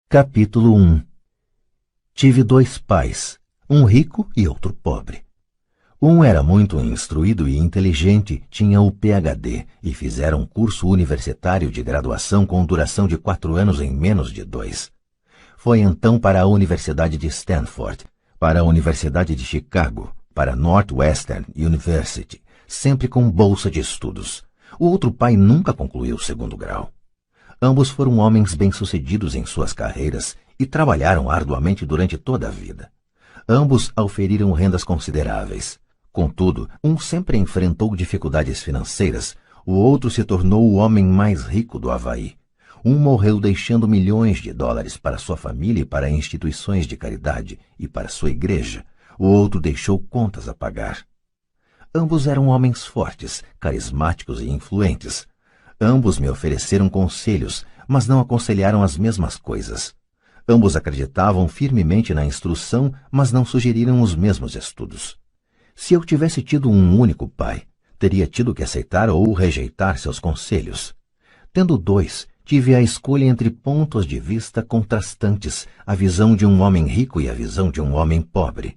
Capítulo 1. Tive dois pais, um rico e outro pobre. Um era muito instruído e inteligente, tinha o PhD e fizeram um curso universitário de graduação com duração de 4 anos em menos de 2. Foi então para a Universidade de Stanford, para a Universidade de Chicago, para a Northwestern University, sempre com bolsa de estudos. O outro pai nunca concluiu o 2º grau. Ambos foram homens bem-sucedidos em suas carreiras e trabalharam arduamente durante toda a vida. Ambos auferiram rendas consideráveis. Contudo, um sempre enfrentou dificuldades financeiras, o outro se tornou o homem mais rico do Havaí. Um morreu deixando milhões de dólares para sua família e para instituições de caridade e para sua igreja. O outro deixou contas a pagar. Ambos eram homens fortes, carismáticos e influentes. Ambos me ofereceram conselhos, mas não aconselharam as mesmas coisas. Ambos acreditavam firmemente na instrução, mas não sugeriram os mesmos estudos. Se eu tivesse tido um único pai, teria tido que aceitar ou rejeitar seus conselhos. Tendo dois, tive a escolha entre pontos de vista contrastantes, a visão de um homem rico e a visão de um homem pobre.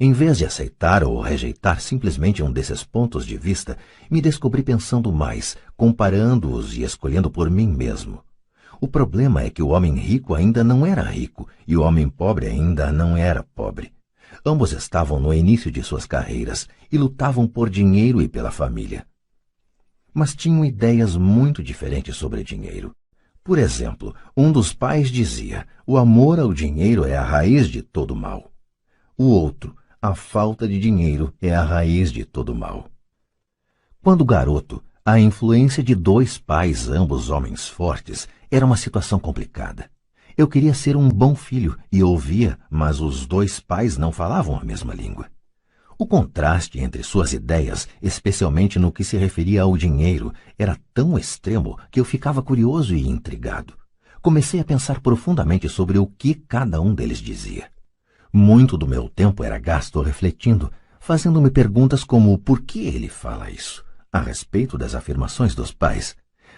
Em vez de aceitar ou rejeitar simplesmente um desses pontos de vista, me descobri pensando mais, comparando-os e escolhendo por mim mesmo. O problema é que o homem rico ainda não era rico e o homem pobre ainda não era pobre. Ambos estavam no início de suas carreiras e lutavam por dinheiro e pela família. Mas tinham ideias muito diferentes sobre dinheiro. Por exemplo, um dos pais dizia: o amor ao dinheiro é a raiz de todo mal. O outro: a falta de dinheiro é a raiz de todo mal. Quando garoto, a influência de dois pais, ambos homens fortes, era uma situação complicada. Eu queria ser um bom filho e ouvia, mas os dois pais não falavam a mesma língua. O contraste entre suas ideias, especialmente no que se referia ao dinheiro, era tão extremo que eu ficava curioso e intrigado. Comecei a pensar profundamente sobre o que cada um deles dizia. Muito do meu tempo era gasto refletindo, fazendo-me perguntas como por que ele fala isso, a respeito das afirmações dos pais.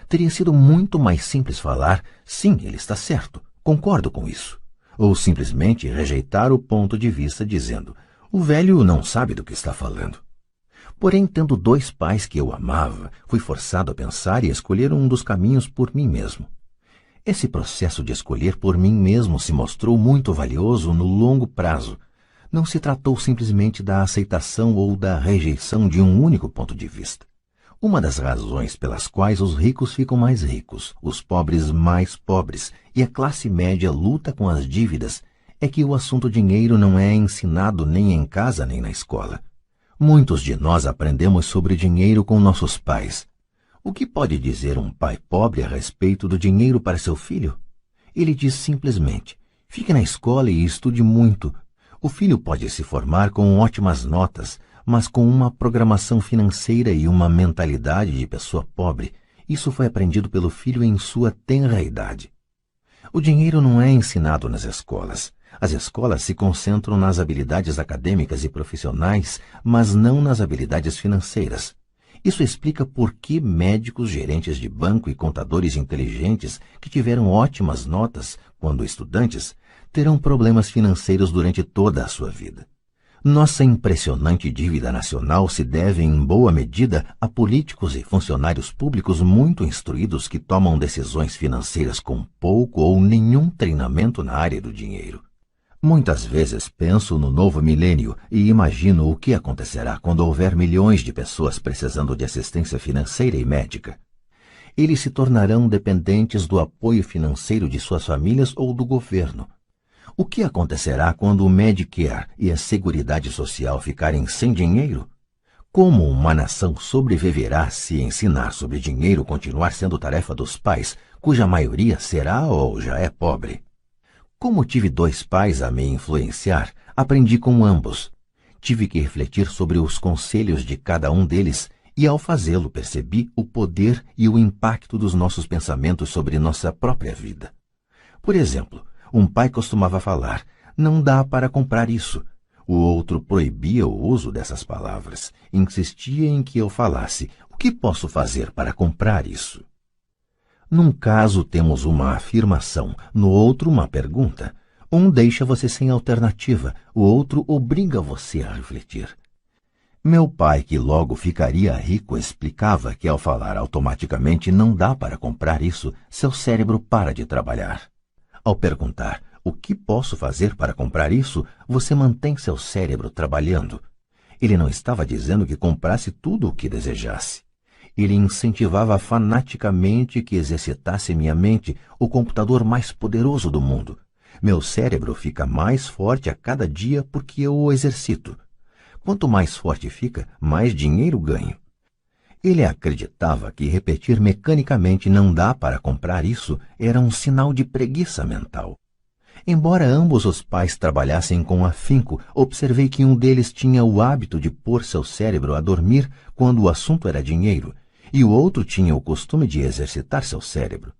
Teria sido muito mais simples falar, sim, ele está certo, concordo com isso, ou simplesmente rejeitar o ponto de vista dizendo, o velho não sabe do que está falando. Porém, tendo dois pais que eu amava, fui forçado a pensar e escolher um dos caminhos por mim mesmo. Esse processo de escolher por mim mesmo se mostrou muito valioso no longo prazo. Não se tratou simplesmente da aceitação ou da rejeição de um único ponto de vista. Uma das razões pelas quais os ricos ficam mais ricos, os pobres mais pobres e a classe média luta com as dívidas é que o assunto dinheiro não é ensinado nem em casa nem na escola. Muitos de nós aprendemos sobre dinheiro com nossos pais. O que pode dizer um pai pobre a respeito do dinheiro para seu filho? Ele diz simplesmente, fique na escola e estude muito. O filho pode se formar com ótimas notas, mas com uma programação financeira e uma mentalidade de pessoa pobre. Isso foi aprendido pelo filho em sua tenra idade. O dinheiro não é ensinado nas escolas. As escolas se concentram nas habilidades acadêmicas e profissionais, mas não nas habilidades financeiras. Isso explica por que médicos, gerentes de banco e contadores inteligentes que tiveram ótimas notas quando estudantes terão problemas financeiros durante toda a sua vida. Nossa impressionante dívida nacional se deve, em boa medida, a políticos e funcionários públicos muito instruídos que tomam decisões financeiras com pouco ou nenhum treinamento na área do dinheiro. Muitas vezes penso no novo milênio e imagino o que acontecerá quando houver milhões de pessoas precisando de assistência financeira e médica. Eles se tornarão dependentes do apoio financeiro de suas famílias ou do governo. O que acontecerá quando o Medicare e a Seguridade Social ficarem sem dinheiro? Como uma nação sobreviverá se ensinar sobre dinheiro continuar sendo tarefa dos pais, cuja maioria será ou já é pobre? Como tive dois pais a me influenciar, aprendi com ambos. Tive que refletir sobre os conselhos de cada um deles e, ao fazê-lo, percebi o poder e o impacto dos nossos pensamentos sobre nossa própria vida. Por exemplo, um pai costumava falar, não dá para comprar isso. O outro proibia o uso dessas palavras, insistia em que eu falasse, o que posso fazer para comprar isso? Num caso temos uma afirmação, no outro uma pergunta. Um deixa você sem alternativa, o outro obriga você a refletir. Meu pai, que logo ficaria rico, explicava que ao falar automaticamente não dá para comprar isso, seu cérebro para de trabalhar. Ao perguntar o que posso fazer para comprar isso, você mantém seu cérebro trabalhando. Ele não estava dizendo que comprasse tudo o que desejasse. Ele incentivava fanaticamente que exercitasse minha mente, o computador mais poderoso do mundo. Meu cérebro fica mais forte a cada dia porque eu o exercito. Quanto mais forte fica, mais dinheiro ganho. Ele acreditava que repetir mecanicamente não dá para comprar isso era um sinal de preguiça mental. Embora ambos os pais trabalhassem com afinco, observei que um deles tinha o hábito de pôr seu cérebro a dormir quando o assunto era dinheiro, e o outro tinha o costume de exercitar seu cérebro.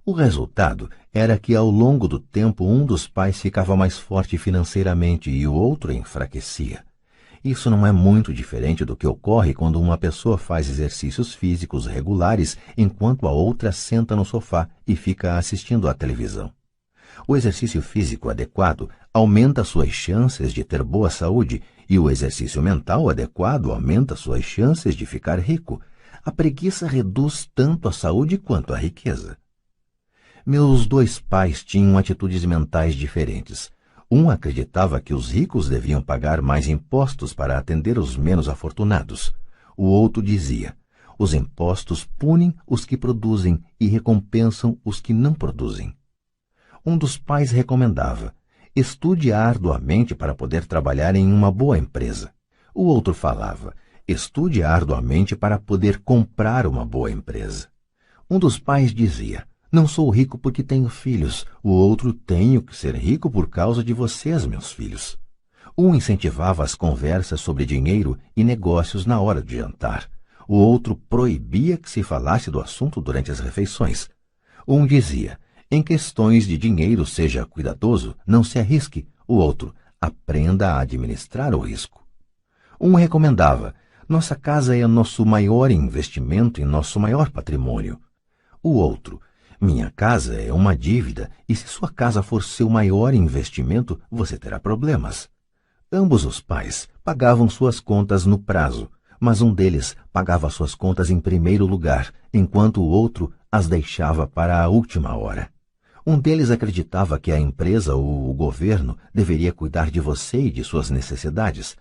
O resultado era que ao longo do tempo um dos pais ficava mais forte financeiramente e o outro enfraquecia. Isso não é muito diferente do que ocorre quando uma pessoa faz exercícios físicos regulares enquanto a outra senta no sofá e fica assistindo à televisão. O exercício físico adequado aumenta suas chances de ter boa saúde e o exercício mental adequado aumenta suas chances de ficar rico. A preguiça reduz tanto a saúde quanto a riqueza. Meus dois pais tinham atitudes mentais diferentes. Um acreditava que os ricos deviam pagar mais impostos para atender os menos afortunados. O outro dizia: os impostos punem os que produzem e recompensam os que não produzem. Um dos pais recomendava: estude arduamente para poder trabalhar em uma boa empresa. O outro falava: estude arduamente para poder comprar uma boa empresa. Um dos pais dizia: não sou rico porque tenho filhos. O outro: tenho que ser rico por causa de vocês, meus filhos. Um incentivava as conversas sobre dinheiro e negócios na hora de jantar. O outro proibia que se falasse do assunto durante as refeições. Um dizia: em questões de dinheiro seja cuidadoso, não se arrisque. O outro: aprenda a administrar o risco. Um recomendava: nossa casa é nosso maior investimento e nosso maior patrimônio. O outro: minha casa é uma dívida e se sua casa for seu maior investimento, você terá problemas. Ambos os pais pagavam suas contas no prazo, mas um deles pagava suas contas em primeiro lugar, enquanto o outro as deixava para a última hora. Um deles acreditava que a empresa ou o governo deveria cuidar de você e de suas necessidades.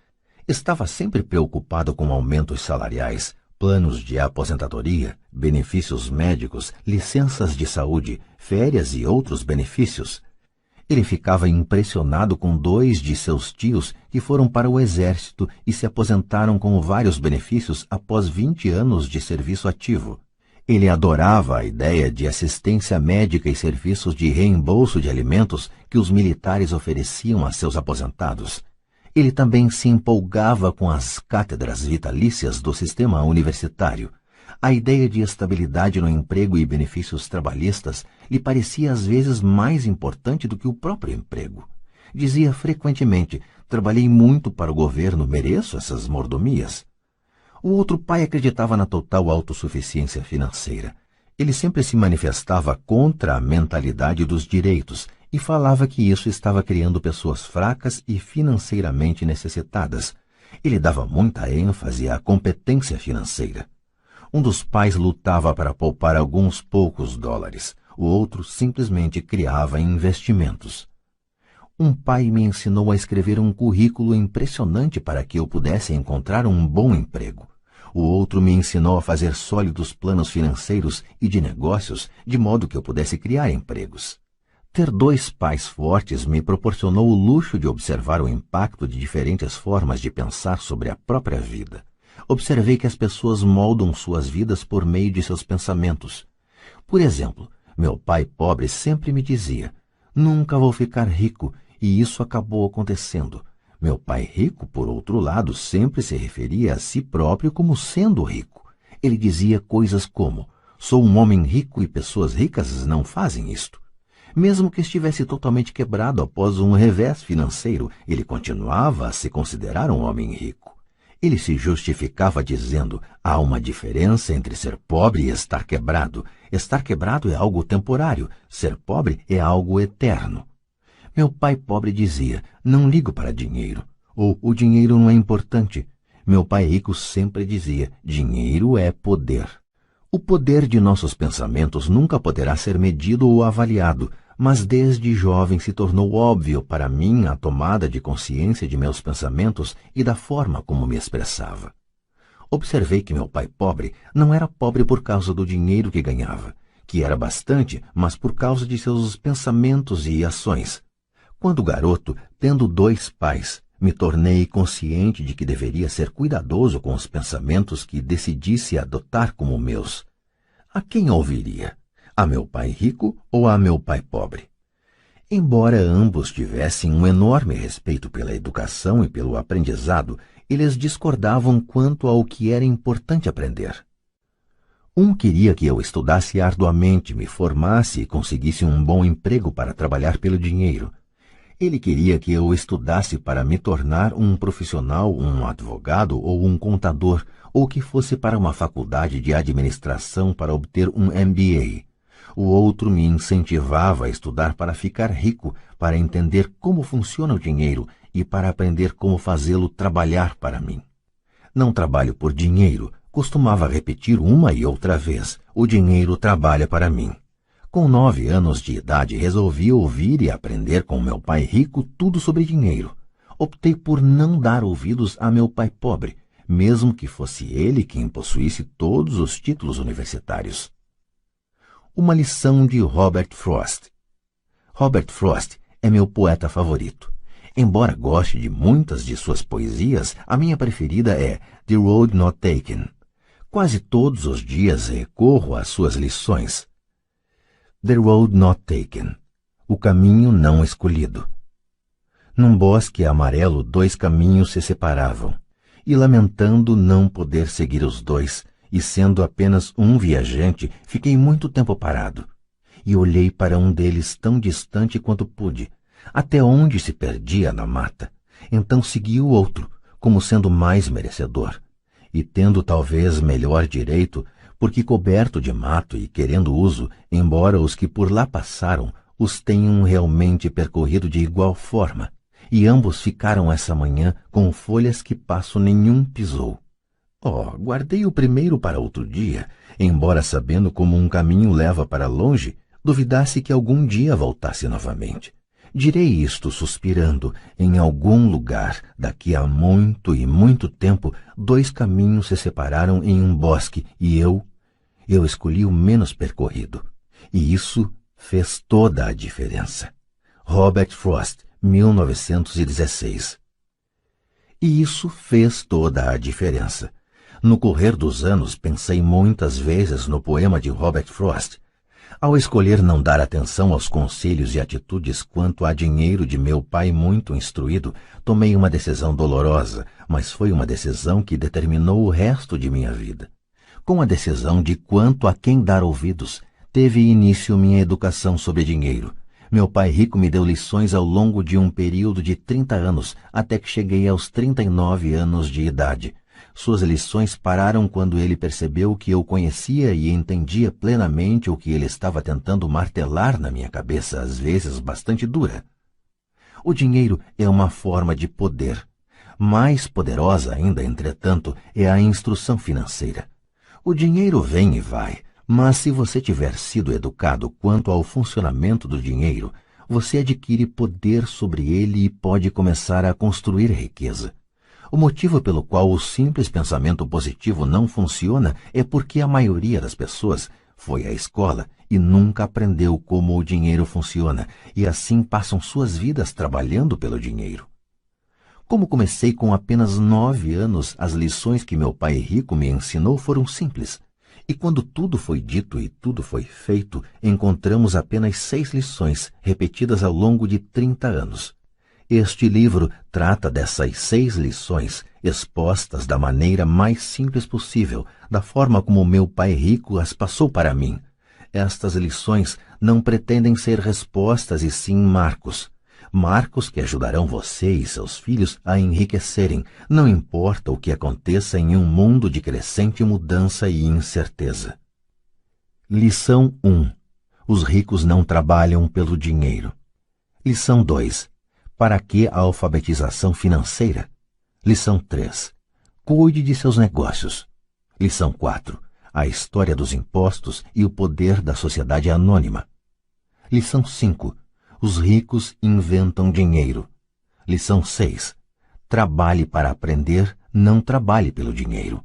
Estava sempre preocupado com aumentos salariais, planos de aposentadoria, benefícios médicos, licenças de saúde, férias e outros benefícios. Ele ficava impressionado com dois de seus tios que foram para o exército e se aposentaram com vários benefícios após 20 anos de serviço ativo. Ele adorava a ideia de assistência médica e serviços de reembolso de alimentos que os militares ofereciam a seus aposentados. Ele também se empolgava com as cátedras vitalícias do sistema universitário. A ideia de estabilidade no emprego e benefícios trabalhistas lhe parecia às vezes mais importante do que o próprio emprego. Dizia frequentemente: trabalhei muito para o governo, mereço essas mordomias. O outro pai acreditava na total autossuficiência financeira. Ele sempre se manifestava contra a mentalidade dos direitos e falava que isso estava criando pessoas fracas e financeiramente necessitadas. Ele dava muita ênfase à competência financeira. Um dos pais lutava para poupar alguns poucos dólares. O outro simplesmente criava investimentos. Um pai me ensinou a escrever um currículo impressionante para que eu pudesse encontrar um bom emprego. O outro me ensinou a fazer sólidos planos financeiros e de negócios, de modo que eu pudesse criar empregos. Ter dois pais fortes me proporcionou o luxo de observar o impacto de diferentes formas de pensar sobre a própria vida. Observei que as pessoas moldam suas vidas por meio de seus pensamentos. Por exemplo, meu pai pobre sempre me dizia: nunca vou ficar rico, e isso acabou acontecendo. Meu pai rico, por outro lado, sempre se referia a si próprio como sendo rico. Ele dizia coisas como: sou um homem rico e pessoas ricas não fazem isto. Mesmo que estivesse totalmente quebrado após um revés financeiro, ele continuava a se considerar um homem rico. Ele se justificava dizendo: há uma diferença entre ser pobre e estar quebrado. Estar quebrado é algo temporário, ser pobre é algo eterno. Meu pai pobre dizia: não ligo para dinheiro, ou o dinheiro não é importante. Meu pai rico sempre dizia: dinheiro é poder. O poder de nossos pensamentos nunca poderá ser medido ou avaliado, mas desde jovem se tornou óbvio para mim a tomada de consciência de meus pensamentos e da forma como me expressava. Observei que meu pai pobre não era pobre por causa do dinheiro que ganhava, que era bastante, mas por causa de seus pensamentos e ações. Quando garoto, tendo 2 pais, me tornei consciente de que deveria ser cuidadoso com os pensamentos que decidisse adotar como meus. A quem ouviria? A meu pai rico ou a meu pai pobre? Embora ambos tivessem um enorme respeito pela educação e pelo aprendizado, eles discordavam quanto ao que era importante aprender. Um queria que eu estudasse arduamente, me formasse e conseguisse um bom emprego para trabalhar pelo dinheiro. Ele queria que eu estudasse para me tornar um profissional, um advogado ou um contador, ou que fosse para uma faculdade de administração para obter um MBA. O outro me incentivava a estudar para ficar rico, para entender como funciona o dinheiro e para aprender como fazê-lo trabalhar para mim. Não trabalho por dinheiro, costumava repetir uma e outra vez. O dinheiro trabalha para mim. Com 9 anos de idade, resolvi ouvir e aprender com meu pai rico tudo sobre dinheiro. Optei por não dar ouvidos a meu pai pobre, mesmo que fosse ele quem possuísse todos os títulos universitários. Uma lição de Robert Frost. Robert Frost é meu poeta favorito. Embora goste de muitas de suas poesias, a minha preferida é The Road Not Taken. Quase todos os dias recorro às suas lições. The Road Not Taken. O caminho não escolhido. Num bosque amarelo, 2 caminhos se separavam, e lamentando não poder seguir os 2, e sendo apenas um viajante, fiquei muito tempo parado, e olhei para um deles tão distante quanto pude, até onde se perdia na mata. Então segui o outro, como sendo mais merecedor, e tendo talvez melhor direito, porque coberto de mato e querendo uso, embora os que por lá passaram os tenham realmente percorrido de igual forma, e ambos ficaram essa manhã com folhas que passo nenhum pisou. Guardei o primeiro para outro dia, embora sabendo como um caminho leva para longe, duvidasse que algum dia voltasse novamente. Direi isto suspirando: em algum lugar, daqui a muito e muito tempo, 2 caminhos se separaram em um bosque e eu escolhi o menos percorrido. E isso fez toda a diferença. Robert Frost, 1916. E isso fez toda a diferença. No correr dos anos, pensei muitas vezes no poema de Robert Frost. Ao escolher não dar atenção aos conselhos e atitudes quanto a dinheiro de meu pai muito instruído, tomei uma decisão dolorosa, mas foi uma decisão que determinou o resto de minha vida. Com a decisão de quanto a quem dar ouvidos, teve início minha educação sobre dinheiro. Meu pai rico me deu lições ao longo de um período de 30 anos, até que cheguei aos 39 anos de idade. Suas lições pararam quando ele percebeu que eu conhecia e entendia plenamente o que ele estava tentando martelar na minha cabeça, às vezes bastante dura. O dinheiro é uma forma de poder. Mais poderosa ainda, entretanto, é a instrução financeira. O dinheiro vem e vai, mas se você tiver sido educado quanto ao funcionamento do dinheiro, você adquire poder sobre ele e pode começar a construir riqueza. O motivo pelo qual o simples pensamento positivo não funciona é porque a maioria das pessoas foi à escola e nunca aprendeu como o dinheiro funciona, e assim passam suas vidas trabalhando pelo dinheiro. Como comecei com apenas 9 anos, as lições que meu pai rico me ensinou foram simples. E quando tudo foi dito e tudo foi feito, encontramos apenas 6 lições, repetidas ao longo de 30 anos. Este livro trata dessas 6 lições, expostas da maneira mais simples possível, da forma como meu pai rico as passou para mim. Estas lições não pretendem ser respostas e sim marcos. Marcos que ajudarão você e seus filhos a enriquecerem, não importa o que aconteça em um mundo de crescente mudança e incerteza. Lição 1. Os ricos não trabalham pelo dinheiro. Lição 2. Para que a alfabetização financeira? Lição 3. Cuide de seus negócios. Lição 4. A história dos impostos e o poder da sociedade anônima. Lição 5. Os ricos inventam dinheiro. Lição 6. Trabalhe para aprender, não trabalhe pelo dinheiro.